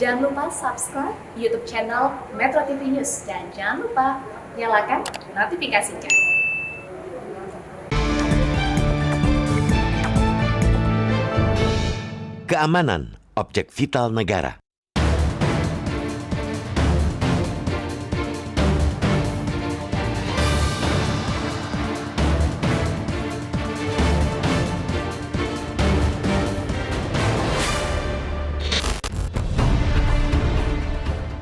Jangan lupa subscribe YouTube channel Metro TV News dan jangan lupa nyalakan notifikasinya. Keamanan objek vital negara.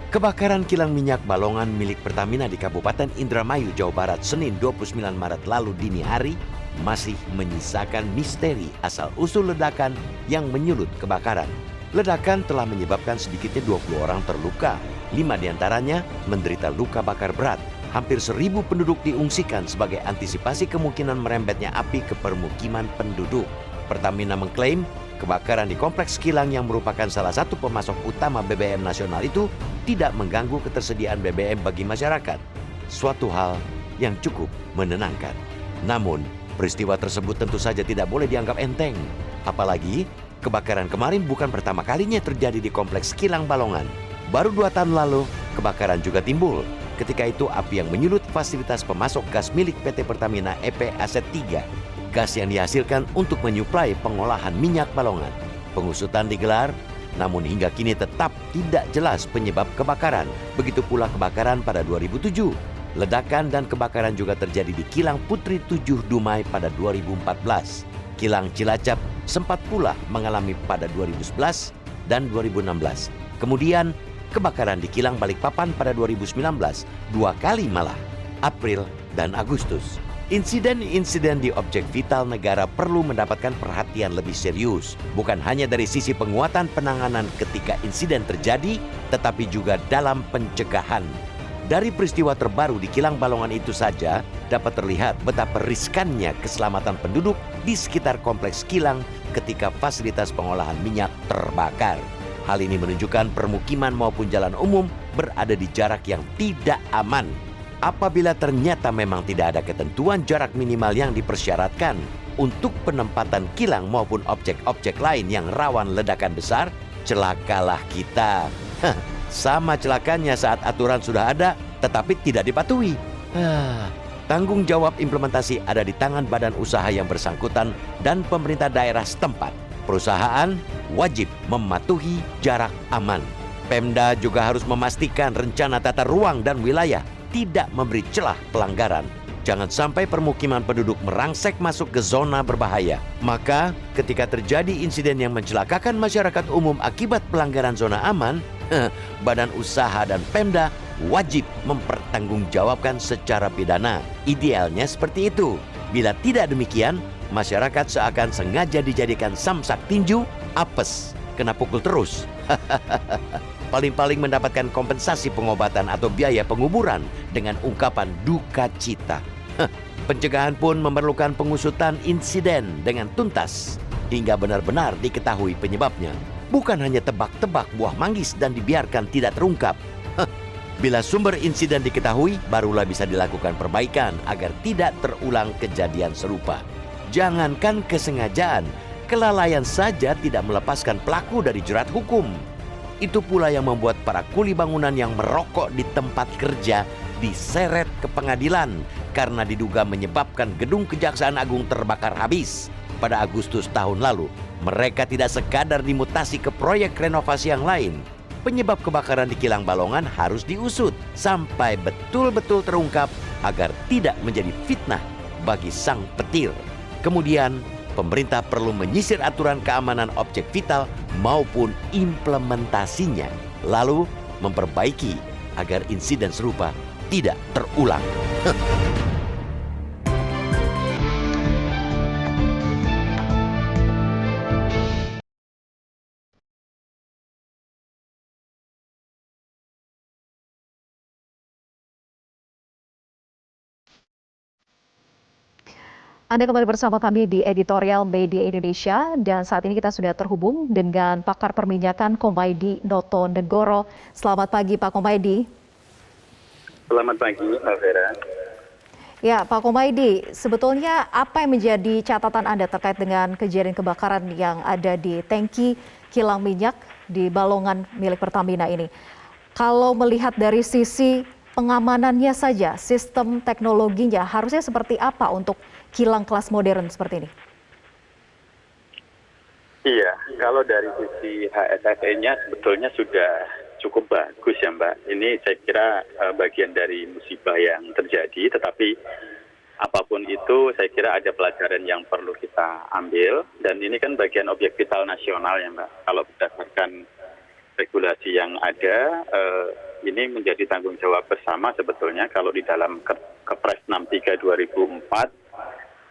Kebakaran kilang minyak Balongan milik Pertamina di Kabupaten Indramayu, Jawa Barat, Senin 29 Maret lalu dini hari masih menyisakan misteri asal-usul ledakan yang menyulut kebakaran. Ledakan telah menyebabkan sedikitnya 20 orang terluka, 5 diantaranya menderita luka bakar berat. Hampir 1.000 penduduk diungsikan sebagai antisipasi kemungkinan merembetnya api ke permukiman penduduk. Pertamina mengklaim kebakaran di kompleks kilang yang merupakan salah satu pemasok utama BBM nasional itu tidak mengganggu ketersediaan BBM bagi masyarakat. Suatu hal yang cukup menenangkan. Namun, peristiwa tersebut tentu saja tidak boleh dianggap enteng. Apalagi, kebakaran kemarin bukan pertama kalinya terjadi di kompleks kilang Balongan. Baru 2 tahun lalu, kebakaran juga timbul. Ketika itu, api yang menyulut fasilitas pemasok gas milik PT Pertamina EP Aset 3. Gas yang dihasilkan untuk menyuplai pengolahan minyak Balongan. Pengusutan digelar, namun hingga kini tetap tidak jelas penyebab kebakaran. Begitu pula kebakaran pada 2007. Ledakan dan kebakaran juga terjadi di Kilang Putri 7 Dumai pada 2014. Kilang Cilacap sempat pula mengalami pada 2011 dan 2016. Kemudian kebakaran di Kilang Balikpapan pada 2019, 2 kali malah, April dan Agustus. Insiden-insiden di objek vital negara perlu mendapatkan perhatian lebih serius, bukan hanya dari sisi penguatan penanganan ketika insiden terjadi, tetapi juga dalam pencegahan. Dari peristiwa terbaru di Kilang Balongan itu saja dapat terlihat betapa riskannya keselamatan penduduk di sekitar kompleks kilang ketika fasilitas pengolahan minyak terbakar. Hal ini menunjukkan permukiman maupun jalan umum berada di jarak yang tidak aman. Apabila ternyata memang tidak ada ketentuan jarak minimal yang dipersyaratkan untuk penempatan kilang maupun objek-objek lain yang rawan ledakan besar, celakalah kita. Sama celakanya saat aturan sudah ada tetapi tidak dipatuhi. Tanggung jawab implementasi ada di tangan badan usaha yang bersangkutan dan pemerintah daerah setempat. Perusahaan wajib mematuhi jarak aman. Pemda juga harus memastikan rencana tata ruang dan wilayah tidak memberi celah pelanggaran. Jangan sampai permukiman penduduk merangsek masuk ke zona berbahaya. Maka ketika terjadi insiden yang mencelakakan masyarakat umum akibat pelanggaran zona aman, badan usaha dan Pemda wajib mempertanggungjawabkan secara pidana. Idealnya seperti itu. Bila tidak demikian, masyarakat seakan sengaja dijadikan samsak tinju, apes, kena pukul terus. Paling-paling mendapatkan kompensasi pengobatan atau biaya penguburan dengan ungkapan duka cita. Pencegahan pun memerlukan pengusutan insiden dengan tuntas hingga benar-benar diketahui penyebabnya. Bukan hanya tebak-tebak buah manggis dan dibiarkan tidak terungkap. Bila sumber insiden diketahui, barulah bisa dilakukan perbaikan agar tidak terulang kejadian serupa. Jangankan kesengajaan, kelalaian saja tidak melepaskan pelaku dari jerat hukum. Itu pula yang membuat para kuli bangunan yang merokok di tempat kerja diseret ke pengadilan karena diduga menyebabkan gedung Kejaksaan Agung terbakar habis. Pada Agustus tahun lalu, mereka tidak sekadar dimutasi ke proyek renovasi yang lain. Penyebab kebakaran di Kilang Balongan harus diusut sampai betul-betul terungkap agar tidak menjadi fitnah bagi sang petir. Kemudian, pemerintah perlu menyisir aturan keamanan objek vital maupun implementasinya, lalu memperbaiki agar insiden serupa tidak terulang. Anda kembali bersama kami di Editorial Media Indonesia dan saat ini kita sudah terhubung dengan pakar perminyakan Komaydi Noto Negoro. Selamat pagi Pak Komaydi. Selamat pagi Mbak Vera. Ya Pak Komaydi, sebetulnya apa yang menjadi catatan Anda terkait dengan kejadian kebakaran yang ada di tangki kilang minyak di Balongan milik Pertamina ini. Kalau melihat dari sisi pengamanannya saja, sistem teknologinya harusnya seperti apa untuk kilang kelas modern seperti ini? Iya, kalau dari sisi HSSE-nya sebetulnya sudah cukup bagus ya Mbak. Ini saya kira bagian dari musibah yang terjadi, tetapi apapun itu saya kira ada pelajaran yang perlu kita ambil. Dan ini kan bagian objek vital nasional ya Mbak. Kalau berdasarkan regulasi yang ada, ini menjadi tanggung jawab bersama sebetulnya kalau di dalam Kepres 63 2004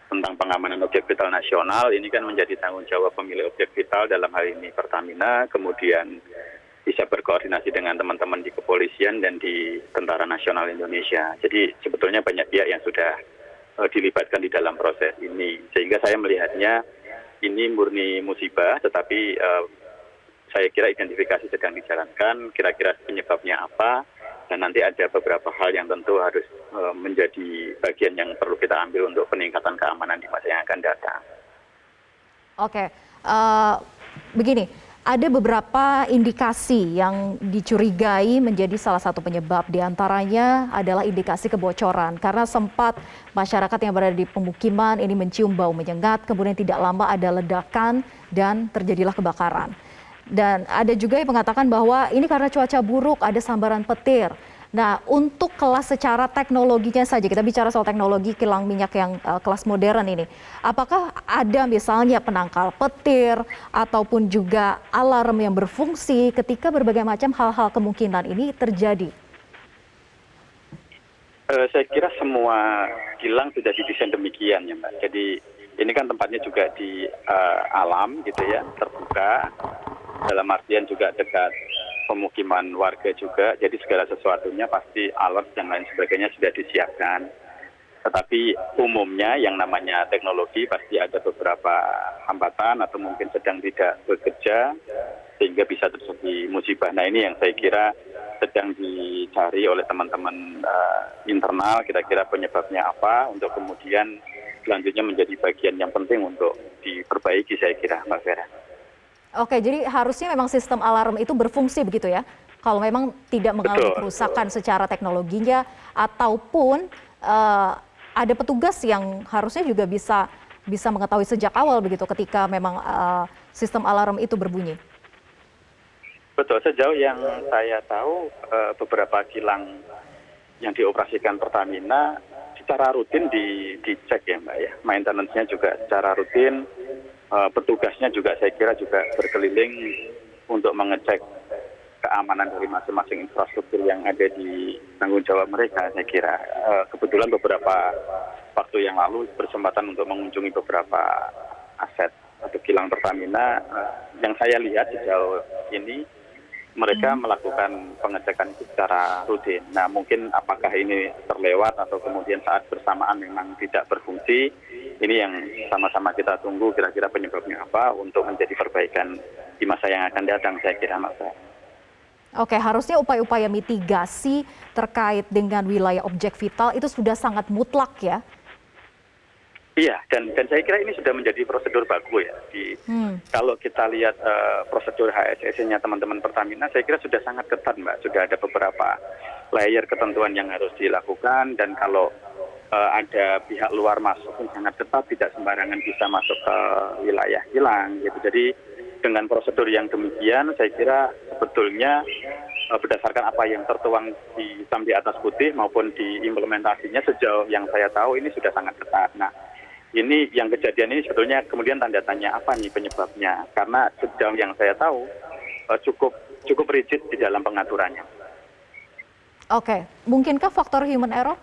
tentang pengamanan objek vital nasional, ini kan menjadi tanggung jawab pemilik objek vital dalam hal ini Pertamina, kemudian bisa berkoordinasi dengan teman-teman di kepolisian dan di Tentara Nasional Indonesia. Jadi sebetulnya banyak pihak yang sudah dilibatkan di dalam proses ini. Sehingga saya melihatnya ini murni musibah, tetapi saya kira identifikasi sedang dijalankan, kira-kira penyebabnya apa, dan nanti ada beberapa hal yang tentu harus menjadi bagian yang perlu kita ambil untuk peningkatan keamanan di masa yang akan datang. Oke, begini, ada beberapa indikasi yang dicurigai menjadi salah satu penyebab. Di antaranya adalah indikasi kebocoran, karena sempat masyarakat yang berada di pemukiman ini mencium bau menyengat, kemudian tidak lama ada ledakan dan terjadilah kebakaran. Dan ada juga yang mengatakan bahwa ini karena cuaca buruk, ada sambaran petir. Nah, untuk kelas secara teknologinya saja, kita bicara soal teknologi kilang minyak yang kelas modern ini. Apakah ada misalnya penangkal petir ataupun juga alarm yang berfungsi ketika berbagai macam hal-hal kemungkinan ini terjadi? Saya kira semua kilang sudah didesain demikian ya Mbak. Jadi ini kan tempatnya juga di alam gitu ya, terbuka. Dalam artian juga dekat pemukiman warga juga, jadi segala sesuatunya pasti alert dan lain sebagainya sudah disiapkan. Tetapi umumnya yang namanya teknologi pasti ada beberapa hambatan atau mungkin sedang tidak bekerja sehingga bisa terjadi musibah. Nah ini yang saya kira sedang dicari oleh teman-teman internal, kira-kira penyebabnya apa untuk kemudian selanjutnya menjadi bagian yang penting untuk diperbaiki saya kira Mbak Vera. Oke, jadi harusnya memang sistem alarm itu berfungsi begitu ya? Kalau memang tidak mengalami kerusakan secara teknologinya ataupun ada petugas yang harusnya juga bisa mengetahui sejak awal begitu ketika memang sistem alarm itu berbunyi. Betul, sejauh yang saya tahu beberapa kilang yang dioperasikan Pertamina secara rutin dicek ya Mbak ya. Maintenance-nya juga secara rutin. Petugasnya juga saya kira juga berkeliling untuk mengecek keamanan dari masing-masing infrastruktur yang ada di tanggung jawab mereka saya kira. Kebetulan beberapa waktu yang lalu berkesempatan untuk mengunjungi beberapa aset atau kilang Pertamina. Yang saya lihat sejauh ini mereka melakukan pengecekan secara rutin. Nah mungkin apakah ini terlewat atau kemudian saat bersamaan memang tidak berfungsi. Ini yang sama-sama kita tunggu kira-kira penyebabnya apa untuk menjadi perbaikan di masa yang akan datang saya kira Mas. Oke, harusnya upaya-upaya mitigasi terkait dengan wilayah objek vital itu sudah sangat mutlak ya? Iya, dan saya kira ini sudah menjadi prosedur baku ya. Kalau kita lihat prosedur HSSE-nya teman-teman Pertamina, saya kira sudah sangat ketat Mbak. Sudah ada beberapa layer ketentuan yang harus dilakukan dan kalau ada pihak luar masuk pun sangat ketat, tidak sembarangan bisa masuk ke wilayah kilang gitu. Jadi dengan prosedur yang demikian saya kira sebetulnya berdasarkan apa yang tertuang di hitam di atas putih maupun di implementasinya sejauh yang saya tahu ini sudah sangat ketat. Nah ini yang kejadian ini sebetulnya kemudian tanda tanya apa nih penyebabnya, karena sejauh yang saya tahu cukup rigid di dalam pengaturannya. Oke, mungkinkah faktor human error?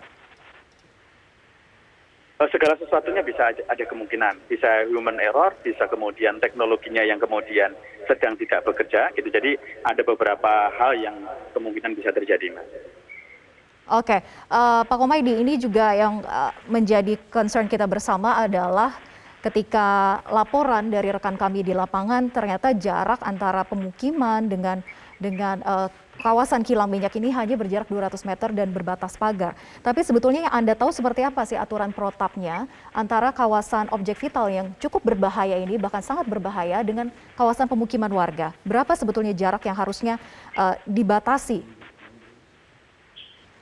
Segala sesuatunya bisa ada kemungkinan, bisa human error, bisa kemudian teknologinya yang kemudian sedang tidak bekerja gitu. Jadi ada beberapa hal yang kemungkinan bisa terjadi Mas. Oke, Pak Komaydi, ini juga yang menjadi concern kita bersama adalah ketika laporan dari rekan kami di lapangan ternyata jarak antara pemukiman dengan kawasan kilang minyak ini hanya berjarak 200 meter dan berbatas pagar. Tapi sebetulnya yang Anda tahu seperti apa sih aturan protapnya antara kawasan objek vital yang cukup berbahaya ini, bahkan sangat berbahaya, dengan kawasan pemukiman warga? Berapa sebetulnya jarak yang harusnya dibatasi?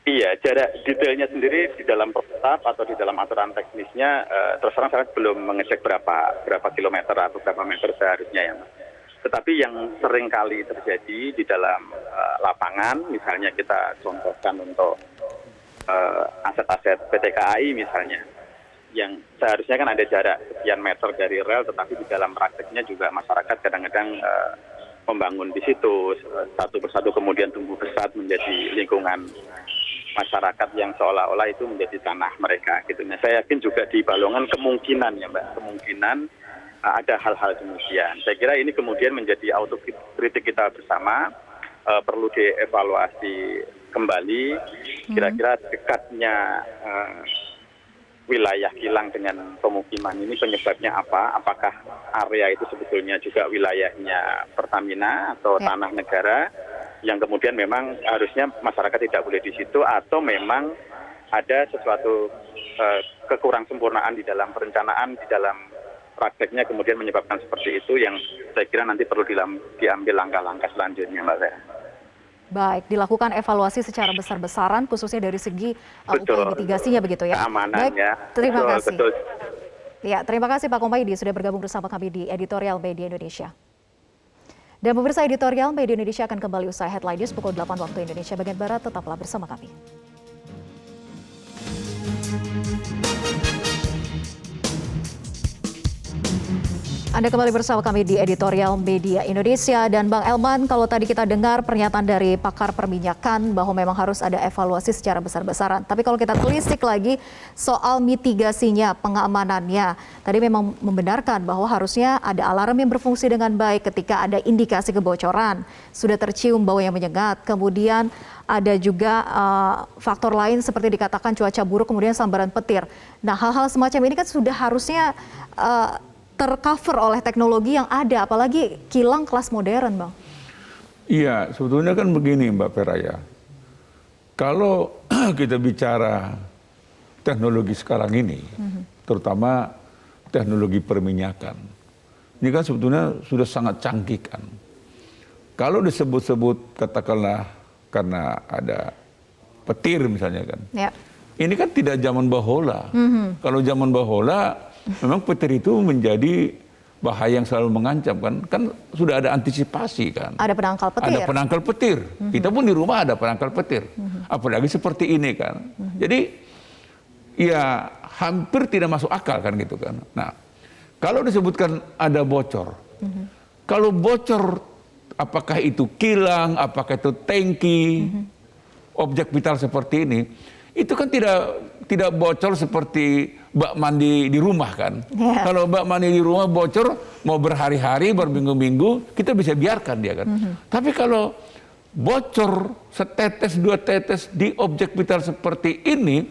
Iya, jarak detailnya sendiri di dalam protap atau di dalam aturan teknisnya terus terang saya belum mengecek berapa kilometer atau berapa meter seharusnya ya, Mas. Tetapi yang sering kali terjadi di dalam lapangan, misalnya kita contohkan untuk aset-aset PT KAI misalnya, yang seharusnya kan ada jarak sekian meter dari rel, tetapi di dalam prakteknya juga masyarakat kadang-kadang membangun di situ satu persatu, kemudian tumbuh besar menjadi lingkungan masyarakat yang seolah-olah itu menjadi tanah mereka gitu. Nah, saya yakin juga di Balongan kemungkinan ya Mbak, kemungkinan ada hal-hal demikian. Saya kira ini kemudian menjadi autokritik kita bersama, perlu dievaluasi kembali kira-kira dekatnya wilayah kilang dengan pemukiman ini penyebabnya apa? Apakah area itu sebetulnya juga wilayahnya Pertamina atau tanah negara yang kemudian memang harusnya masyarakat tidak boleh di situ, atau memang ada sesuatu kekurangan di dalam perencanaan, di dalam prakteknya kemudian menyebabkan seperti itu, yang saya kira nanti perlu diambil langkah-langkah selanjutnya, Mbak Vera. Baik, dilakukan evaluasi secara besar-besaran khususnya dari segi upaya mitigasinya begitu ya. Keamanan. Baik, ya. Terima kasih. Betul. Ya, terima kasih Pak Komaydi sudah bergabung bersama kami di Editorial Media Indonesia. Dan pemirsa, Editorial Media Indonesia akan kembali usai Headline News pukul 8 waktu Indonesia bagian Barat. Tetaplah bersama kami. Anda kembali bersama kami di Editorial Media Indonesia. Dan Bang Elman, kalau tadi kita dengar pernyataan dari pakar perminyakan bahwa memang harus ada evaluasi secara besar-besaran. Tapi kalau kita telisik lagi soal mitigasinya, pengamanannya, tadi memang membenarkan bahwa harusnya ada alarm yang berfungsi dengan baik ketika ada indikasi kebocoran, sudah tercium bau yang menyengat, kemudian ada juga faktor lain seperti dikatakan cuaca buruk, kemudian sambaran petir. Nah, hal-hal semacam ini kan sudah harusnya tercover oleh teknologi yang ada, apalagi kilang kelas modern, Bang. Iya, sebetulnya kan begini Mbak Vera ya. Kalau kita bicara teknologi sekarang ini, terutama teknologi perminyakan, ini kan sebetulnya sudah sangat canggih kan. Kalau disebut-sebut katakanlah karena ada petir misalnya kan, ini kan tidak zaman bahola. Kalau zaman bahola memang petir itu menjadi bahaya yang selalu mengancam kan. Kan sudah ada antisipasi kan. Ada penangkal petir. Ada penangkal petir. Kita pun di rumah ada penangkal petir. Apalagi seperti ini kan. Jadi ya hampir tidak masuk akal kan gitu kan. Nah, kalau disebutkan ada bocor. Kalau bocor apakah itu kilang, apakah itu tangki, objek vital seperti ini, itu kan tidak bocor seperti bak mandi di rumah kan. Kalau bak mandi di rumah bocor mau berhari-hari, berminggu-minggu, kita bisa biarkan dia kan. Tapi kalau bocor setetes, dua tetes di objek vital seperti ini,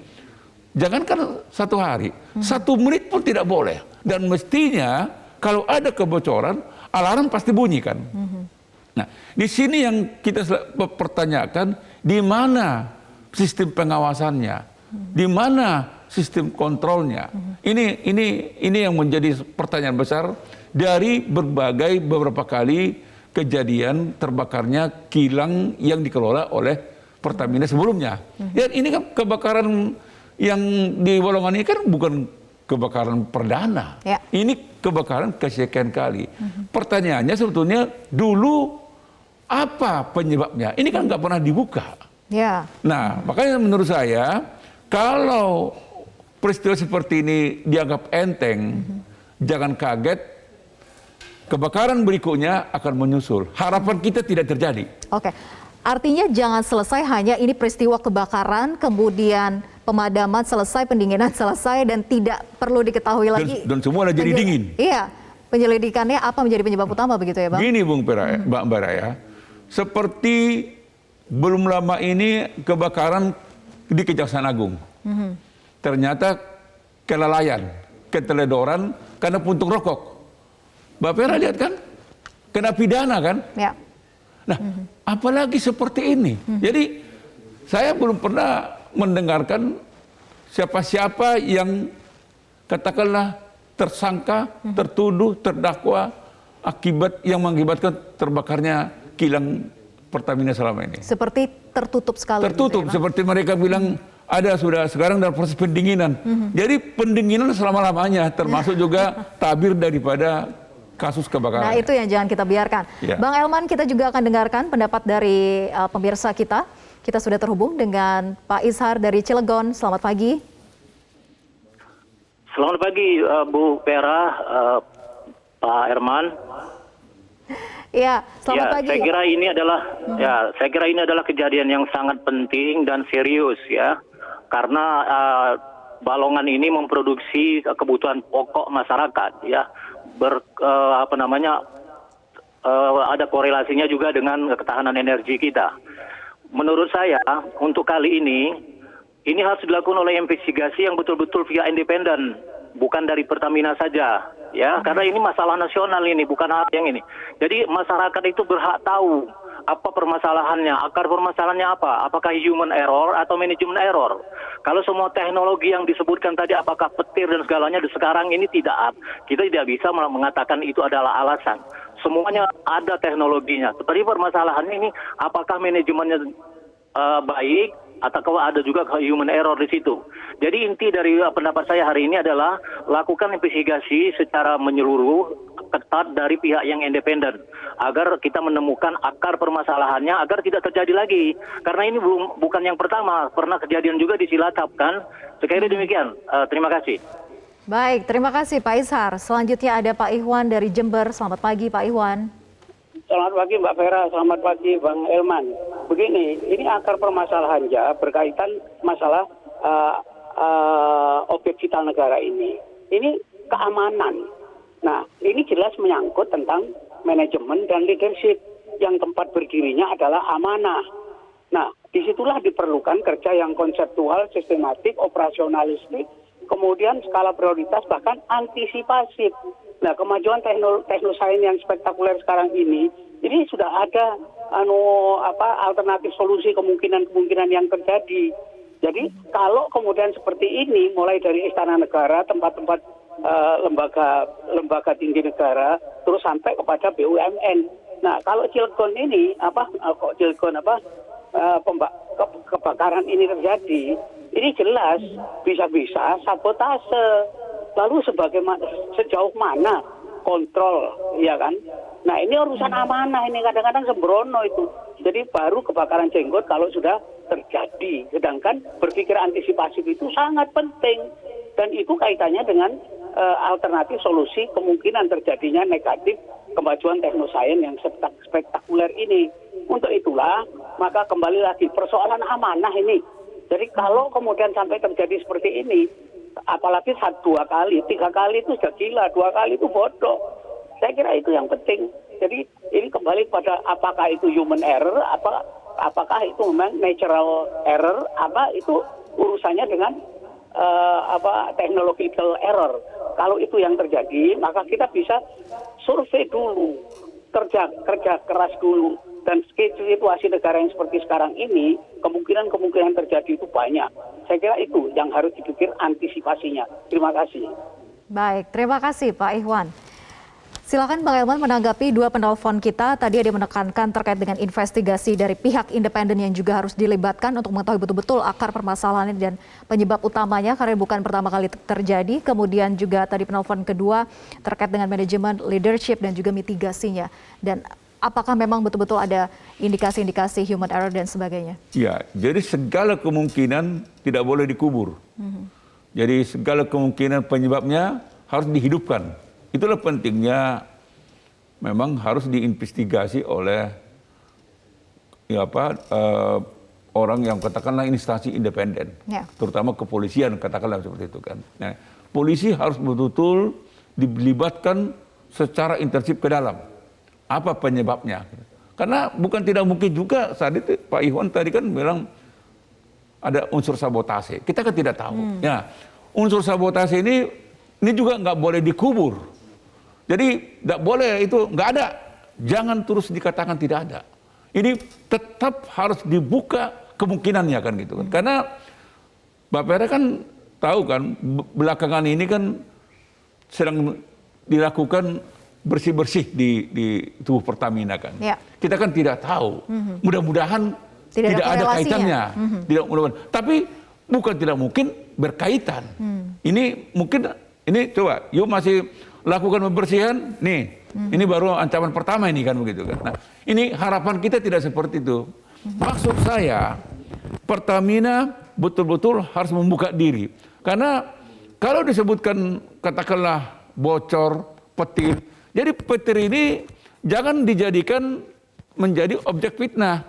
jangankan 1 hari, 1 menit pun tidak boleh. Dan mestinya kalau ada kebocoran, alarm pasti bunyi kan. Nah, di sini yang kita pertanyakan, di mana sistem pengawasannya? Di mana sistem kontrolnya? Ini yang menjadi pertanyaan besar dari beberapa kali kejadian terbakarnya kilang yang dikelola oleh Pertamina sebelumnya. Dan ini kan kebakaran yang di Balongan ini kan bukan kebakaran perdana. Ini kebakaran kesekian kali. Pertanyaannya sebetulnya dulu apa penyebabnya? Ini kan nggak pernah dibuka. Nah, makanya menurut saya kalau peristiwa seperti ini dianggap enteng, jangan kaget, kebakaran berikutnya akan menyusul. Harapan kita tidak terjadi. Oke, artinya jangan selesai hanya ini peristiwa kebakaran, kemudian pemadaman selesai, pendinginan selesai, dan tidak perlu diketahui lagi. Dan semua jadi dingin. Iya, penyelidikannya apa menjadi penyebab utama begitu ya Bang? Gini Bung Pera, Mbak Baraya, seperti belum lama ini kebakaran di Kejaksaan Agung. Ternyata kelalaian, keteledoran karena puntung rokok. Mbak Pera lihat kan? Kena pidana kan? Nah, apalagi seperti ini. Jadi saya belum pernah mendengarkan siapa-siapa yang katakanlah tersangka, tertuduh, terdakwa akibat yang mengakibatkan terbakarnya kilang Pertamina selama ini. Seperti tertutup sekali. Tertutup, gitu ya, Bang? seperti mereka bilang ada sudah sekarang dalam proses pendinginan. Jadi pendinginan selama-lamanya, termasuk juga tabir daripada kasus kebakaran. Nah, itu yang jangan kita biarkan. Ya. Bang Elman, kita juga akan dengarkan pendapat dari pemirsa kita. Kita sudah terhubung dengan Pak Ishar dari Cilegon. Selamat pagi. Selamat pagi Bu Vera, Pak Herman. Iya, selamat pagi. Saya kira ini adalah kejadian yang sangat penting dan serius ya. Karena Balongan ini memproduksi kebutuhan pokok masyarakat ya. Ada korelasinya juga dengan ketahanan energi kita. Menurut saya untuk kali ini harus dilakukan oleh investigasi yang betul-betul via independen, bukan dari Pertamina saja, ya. Karena ini masalah nasional ini, bukan hal yang ini. Jadi masyarakat itu berhak tahu apa permasalahannya, akar permasalahannya apa, apakah human error atau manajemen error. Kalau semua teknologi yang disebutkan tadi, apakah petir dan segalanya sekarang ini kita tidak bisa mengatakan itu adalah alasan. Semuanya ada teknologinya. Tetapi permasalahannya ini, apakah manajemennya baik, atau ada juga human error di situ. Jadi inti dari pendapat saya hari ini adalah lakukan investigasi secara menyeluruh, ketat dari pihak yang independen, agar kita menemukan akar permasalahannya, agar tidak terjadi lagi. Karena ini bukan yang pertama, pernah kejadian juga di Cilacap kan. Sekali demikian, terima kasih. Baik, terima kasih Pak Ishar. Selanjutnya ada Pak Ikhwan dari Jember. Selamat pagi Pak Ikhwan. Selamat pagi Mbak Vera, selamat pagi Bang Elman. Begini, ini akar permasalahannya berkaitan masalah objek vital negara ini. Ini keamanan. Nah, ini jelas menyangkut tentang manajemen dan leadership yang tempat berdirinya adalah amanah. Nah, disitulah diperlukan kerja yang konseptual, sistematik, operasionalistik, kemudian skala prioritas, bahkan antisipasif. Nah, kemajuan teknosains yang spektakuler sekarang ini sudah ada alternatif solusi kemungkinan-kemungkinan yang terjadi. Jadi kalau kemudian seperti ini, mulai dari Istana Negara, tempat-tempat lembaga tinggi negara, terus sampai kepada BUMN. Nah, kalau Cilegon ini kebakaran ini terjadi, ini jelas bisa-bisa sabotase. Lalu sejauh mana kontrol, ya kan? Nah, ini urusan amanah, ini kadang-kadang sembrono itu. Jadi baru kebakaran jenggot kalau sudah terjadi. Sedangkan berpikir antisipasi itu sangat penting. Dan itu kaitannya dengan alternatif solusi kemungkinan terjadinya negatif kemajuan teknosains yang spektakuler ini. Untuk itulah, maka kembali lagi persoalan amanah ini. Jadi kalau kemudian sampai terjadi seperti ini, apalagi 2 kali, 3 kali itu sudah gila, 2 kali itu bodoh. Saya kira itu yang penting. Jadi ini kembali pada apakah itu human error, apakah itu memang natural error, itu urusannya dengan technological error. Kalau itu yang terjadi, maka kita bisa survei dulu, kerja keras dulu. Dan situasi negara yang seperti sekarang ini, kemungkinan terjadi itu banyak. Saya kira itu yang harus dipikir antisipasinya. Terima kasih. Baik, terima kasih Pak Ikhwan. Silakan Bang Elman menanggapi 2 penelpon kita. Tadi ada menekankan terkait dengan investigasi dari pihak independen yang juga harus dilibatkan untuk mengetahui betul-betul akar permasalahan dan penyebab utamanya karena bukan pertama kali terjadi. Kemudian juga tadi penelpon kedua terkait dengan manajemen, leadership dan juga mitigasinya. Dan apakah memang betul-betul ada indikasi-indikasi human error dan sebagainya? Ya, jadi segala kemungkinan tidak boleh dikubur. Jadi segala kemungkinan penyebabnya harus dihidupkan. Itulah pentingnya memang harus diinvestigasi oleh orang yang katakanlah instansi independen, terutama kepolisian katakanlah seperti itu kan. Nah, polisi harus betul-betul dilibatkan secara intensif ke dalam. Apa penyebabnya? Karena bukan tidak mungkin juga saat itu Pak Ikhwan tadi kan bilang ada unsur sabotase. Kita kan tidak tahu. Ya, unsur sabotase ini juga nggak boleh dikubur. Jadi nggak boleh itu nggak ada. Jangan terus dikatakan tidak ada. ini tetap harus dibuka kemungkinannya kan gitu kan. Karena Mbak Pera kan tahu kan belakangan ini kan sedang dilakukan bersih-bersih di tubuh Pertamina kan. Ya. Kita kan tidak tahu. Mudah-mudahan Tidak tidak ada ada korelasinya. kaitannya. Tidak mudah-mudahan. Tapi bukan tidak mungkin berkaitan. Ini mungkin ini coba yuk masih lakukan pembersihan nih. Ini baru ancaman pertama ini kan begitu kan. Nah, ini harapan kita tidak seperti itu. Maksud saya Pertamina betul-betul harus membuka diri. Karena kalau disebutkan katakanlah bocor, petir. Jadi petir ini jangan dijadikan menjadi objek fitnah.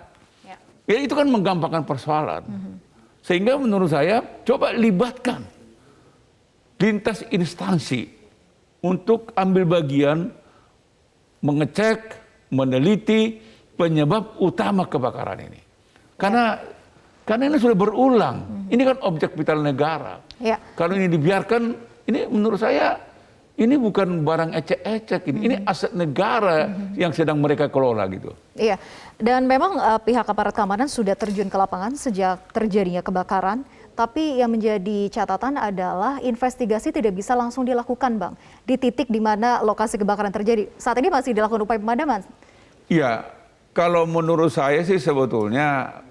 Ya itu kan menggampangkan persoalan. Sehingga menurut saya coba libatkan lintas instansi untuk ambil bagian mengecek, meneliti penyebab utama kebakaran ini. Karena ini sudah berulang. Ini kan objek vital negara. Ya. Kalau ini dibiarkan, ini menurut saya ini bukan barang ecek-ecek ini aset negara yang sedang mereka kelola gitu. Iya, dan memang pihak aparat keamanan sudah terjun ke lapangan sejak terjadinya kebakaran, tapi yang menjadi catatan adalah investigasi tidak bisa langsung dilakukan, Bang, di titik di mana lokasi kebakaran terjadi. Saat ini masih dilakukan upaya pemadaman. Iya, kalau menurut saya sih sebetulnya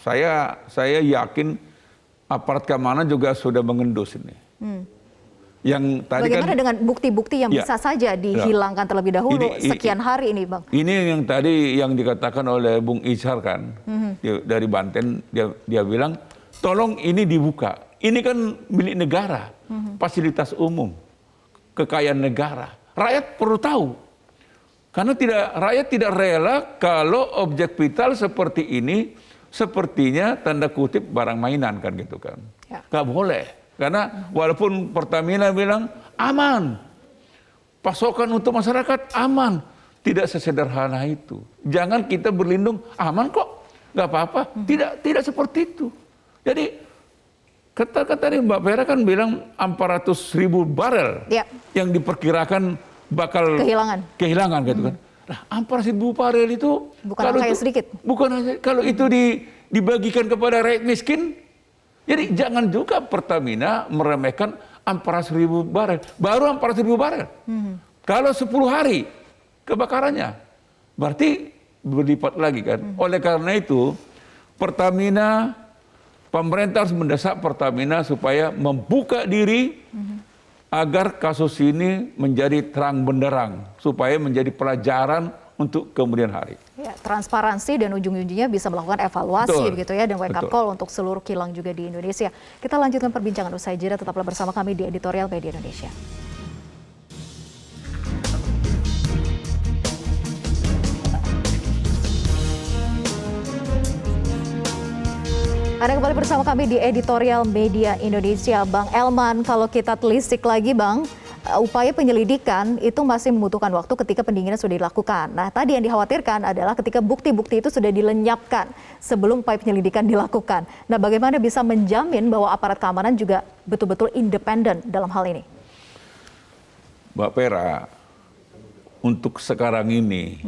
saya yakin aparat keamanan juga sudah mengendus ini. Yang tadi bagaimana kan, dengan bukti-bukti yang bisa saja dihilangkan terlebih dahulu sekian hari ini, Bang? Ini yang tadi yang dikatakan oleh Bung Izhar kan dari Banten, dia bilang tolong ini dibuka. Ini kan milik negara, fasilitas umum, kekayaan negara. Rakyat perlu tahu. Karena rakyat tidak rela kalau objek vital seperti ini sepertinya tanda kutip barang mainan kan gitu kan. Ya. Nggak boleh. Karena walaupun Pertamina bilang aman, pasokan untuk masyarakat aman, tidak sesederhana itu. Jangan kita berlindung aman kok, nggak apa-apa. Tidak seperti itu. Jadi kata-kata Mbak Pera kan bilang 400.000 barel yang diperkirakan bakal kehilangan gitu kan. Nah, 400.000 barel itu bukan angka yang sedikit. Bukan kalau itu dibagikan kepada rakyat miskin. Jadi jangan juga Pertamina meremehkan 400.000 barel. Baru 400.000 barel. Kalau 10 hari kebakarannya, berarti berlipat lagi kan. Oleh karena itu, pemerintah harus mendesak Pertamina supaya membuka diri agar kasus ini menjadi terang benderang. Supaya menjadi pelajaran untuk kemudian hari. Ya, transparansi dan ujung-ujungnya bisa melakukan evaluasi begitu ya, dan wake up call untuk seluruh kilang juga di Indonesia. Kita lanjutkan perbincangan usai jeda, tetaplah bersama kami di Editorial Media Indonesia. Anda kembali bersama kami di Editorial Media Indonesia. Bang Elman, kalau kita telisik lagi Bang, upaya penyelidikan itu masih membutuhkan waktu ketika pendinginan sudah dilakukan. Nah, tadi yang dikhawatirkan adalah ketika bukti-bukti itu sudah dilenyapkan sebelum upaya penyelidikan dilakukan. Nah, bagaimana bisa menjamin bahwa aparat keamanan juga betul-betul independen dalam hal ini? Mbak Pera, untuk sekarang ini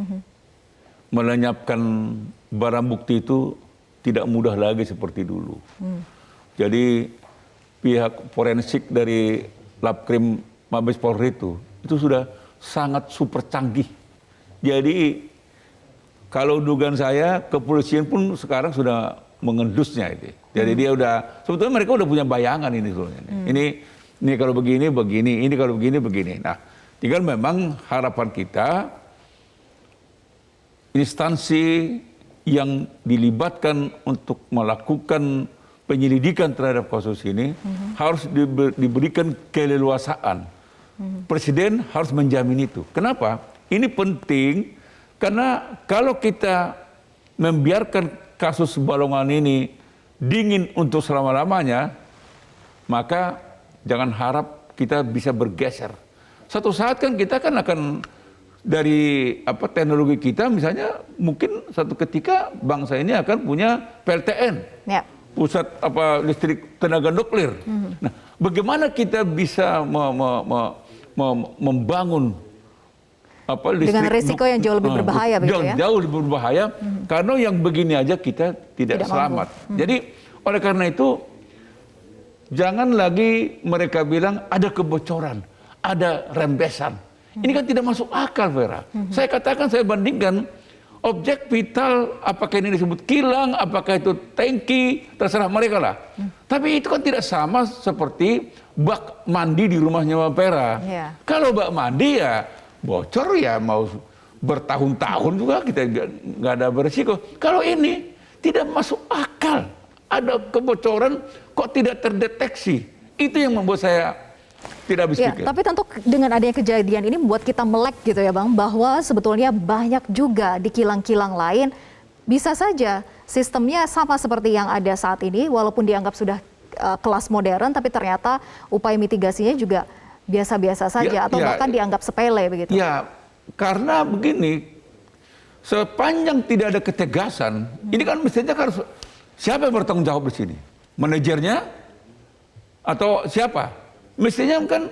melenyapkan barang bukti itu tidak mudah lagi seperti dulu. Jadi pihak forensik dari Labkrim Mabes Polri itu sudah sangat super canggih. Jadi kalau dugaan saya kepolisian pun sekarang sudah mengendusnya itu. Jadi dia sebetulnya mereka udah punya bayangan ini sebenarnya. Ini kalau begini, ini kalau begini. Nah, tinggal memang harapan kita instansi yang dilibatkan untuk melakukan penyelidikan terhadap kasus ini harus diberikan keleluasaan. Presiden harus menjamin itu. Kenapa? Ini penting karena kalau kita membiarkan kasus Balongan ini dingin untuk selama-lamanya, maka jangan harap kita bisa bergeser. Satu saat kan kita akan dari teknologi kita misalnya mungkin satu ketika bangsa ini akan punya PLTN. Pusat listrik tenaga nuklir. Nah, bagaimana kita bisa membangun Dengan risiko yang jauh lebih berbahaya begitu ya? Jauh lebih berbahaya, karena yang begini aja kita tidak selamat. Jadi oleh karena itu, jangan lagi mereka bilang ada kebocoran, ada rembesan. Ini kan tidak masuk akal, Vera. Saya katakan, saya bandingkan, objek vital, apakah ini disebut kilang, apakah itu tangki, terserah mereka lah. Tapi itu kan tidak sama seperti bak mandi di rumahnya Mbak Vera. Yeah. Kalau bak mandi ya bocor, ya mau bertahun-tahun juga kita nggak ada berisiko. Kalau ini tidak masuk akal, ada kebocoran kok tidak terdeteksi. Itu yang membuat saya tidak habis pikir. Tapi tentu dengan adanya kejadian ini membuat kita melek gitu ya Bang, bahwa sebetulnya banyak juga di kilang-kilang lain bisa saja sistemnya sama seperti yang ada saat ini, walaupun dianggap sudah kelas modern, tapi ternyata upaya mitigasinya juga biasa-biasa saja atau bahkan dianggap sepele begitu. Ya, karena begini, sepanjang tidak ada ketegasan, ini kan mestinya harus siapa yang bertanggung jawab di sini? Manajernya atau siapa? Mestinya kan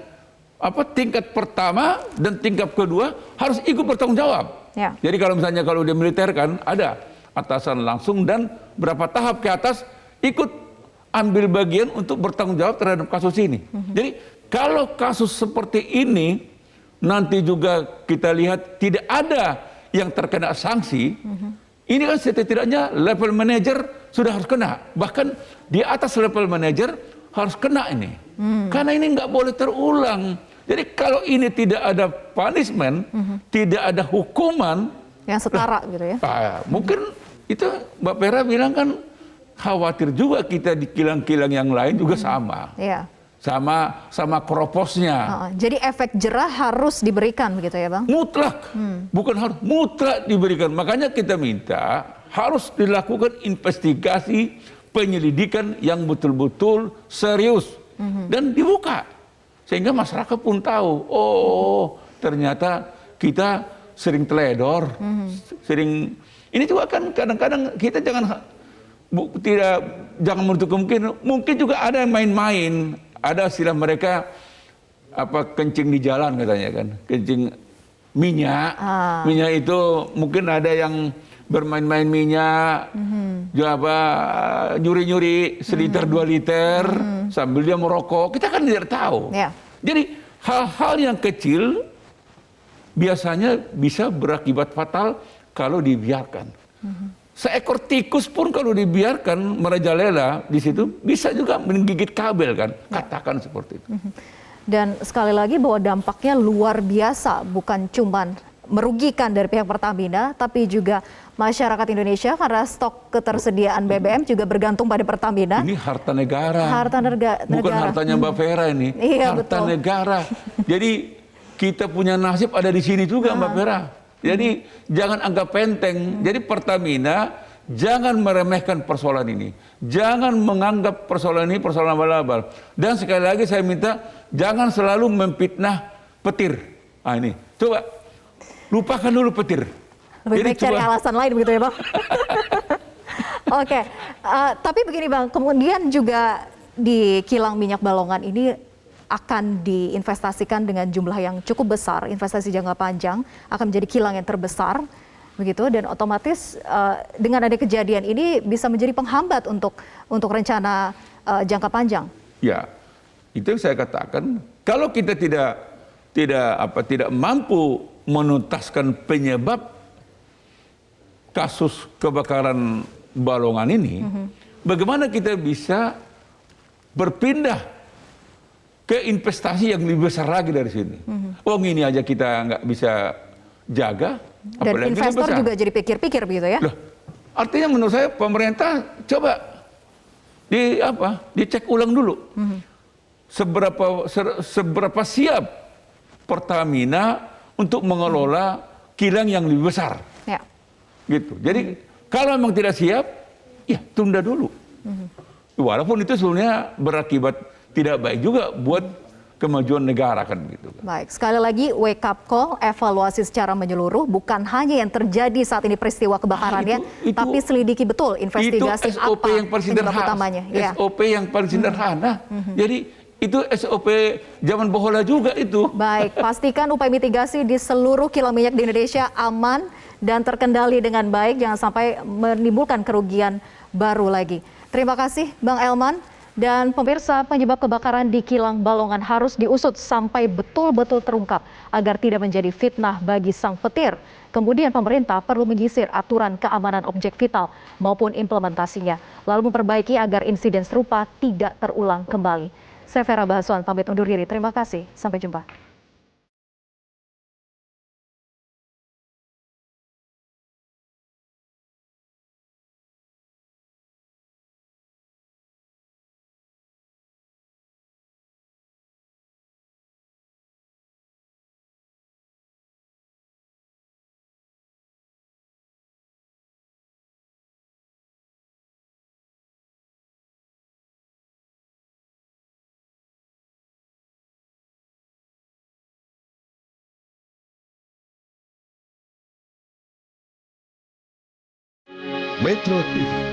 tingkat pertama dan tingkat kedua harus ikut bertanggung jawab. Ya. Jadi kalau misalnya kalau di militer kan ada atasan langsung dan berapa tahap ke atas ikut ambil bagian untuk bertanggung jawab terhadap kasus ini. Jadi kalau kasus seperti ini nanti juga kita lihat tidak ada yang terkena sanksi, ini kan setidaknya level manager sudah harus kena. Bahkan di atas level manager harus kena ini. Karena ini nggak boleh terulang. Jadi kalau ini tidak ada punishment, tidak ada hukuman yang setara gitu ya. Mungkin itu Mbak Vera bilang kan khawatir juga kita di kilang-kilang yang lain juga sama. Iya. Sama kroposnya. Jadi efek jerah harus diberikan begitu ya Bang? Mutlak. Bukan harus, mutlak diberikan. Makanya kita minta harus dilakukan investigasi penyelidikan yang betul-betul serius dan dibuka. Sehingga masyarakat pun tahu, oh ternyata kita sering teledor, sering. Ini juga kan kadang-kadang kita jangan menutup kemungkinan, mungkin juga ada yang main-main. Ada istilah mereka kencing di jalan katanya kan, kencing minyak. Minyak itu mungkin ada yang bermain-main minyak, nyuri-nyuri seliter 2 liter sambil dia merokok. Kita kan tidak tahu. Yeah. Jadi hal-hal yang kecil biasanya bisa berakibat fatal kalau dibiarkan. Seekor tikus pun kalau dibiarkan merajalela di situ bisa juga menggigit kabel kan, katakan seperti itu. Dan sekali lagi bahwa dampaknya luar biasa, bukan cuman merugikan dari pihak Pertamina, tapi juga masyarakat Indonesia karena stok ketersediaan BBM juga bergantung pada Pertamina. Ini harta negara. Harta negara. Bukan hartanya Mbak Vera ini. Iya, harta betul. negara. Jadi kita punya nasib ada di sini juga Mbak Vera. Jadi jangan anggap enteng. Jadi Pertamina jangan meremehkan persoalan ini. Jangan menganggap persoalan ini persoalan abal-abal. Dan sekali lagi saya minta jangan selalu memfitnah petir. Ini coba lupakan dulu petir. Lebih baik cari alasan lain begitu ya Bang. Oke, tapi begini Bang, kemudian juga di kilang minyak Balongan ini akan diinvestasikan dengan jumlah yang cukup besar, investasi jangka panjang, akan menjadi kilang yang terbesar, begitu, dan otomatis dengan ada kejadian ini bisa menjadi penghambat untuk rencana jangka panjang. Ya, itu yang saya katakan. Kalau kita tidak mampu menuntaskan penyebab kasus kebakaran Balongan ini, bagaimana kita bisa berpindah ke investasi yang lebih besar lagi dari sini. Ini aja kita nggak bisa jaga. Dan investor juga jadi pikir-pikir begitu ya? Loh, artinya menurut saya pemerintah coba dicek ulang dulu. Seberapa siap Pertamina untuk mengelola kilang yang lebih besar. Ya. Gitu. Jadi kalau memang tidak siap, ya tunda dulu. Walaupun itu sebenarnya berakibat tidak baik juga buat kemajuan negara kan gitu. Baik, sekali lagi wake up call, evaluasi secara menyeluruh, bukan hanya yang terjadi saat ini peristiwa kebakarannya, tapi selidiki betul investigasi itu SOP apa yang paling sederhana, utamanya. SOP yang paling sederhana. Jadi Itu SOP zaman Bohola juga itu. Baik, pastikan upaya mitigasi di seluruh kilang minyak di Indonesia aman dan terkendali dengan baik, jangan sampai menimbulkan kerugian baru lagi. Terima kasih Bang Elman. Dan pemirsa, penyebab kebakaran di kilang Balongan harus diusut sampai betul-betul terungkap agar tidak menjadi fitnah bagi sang petir. Kemudian pemerintah perlu menyisir aturan keamanan objek vital maupun implementasinya, lalu memperbaiki agar insiden serupa tidak terulang kembali. Saya Vera Bahasuan, pamit undur diri. Terima kasih. Sampai jumpa. Metro TV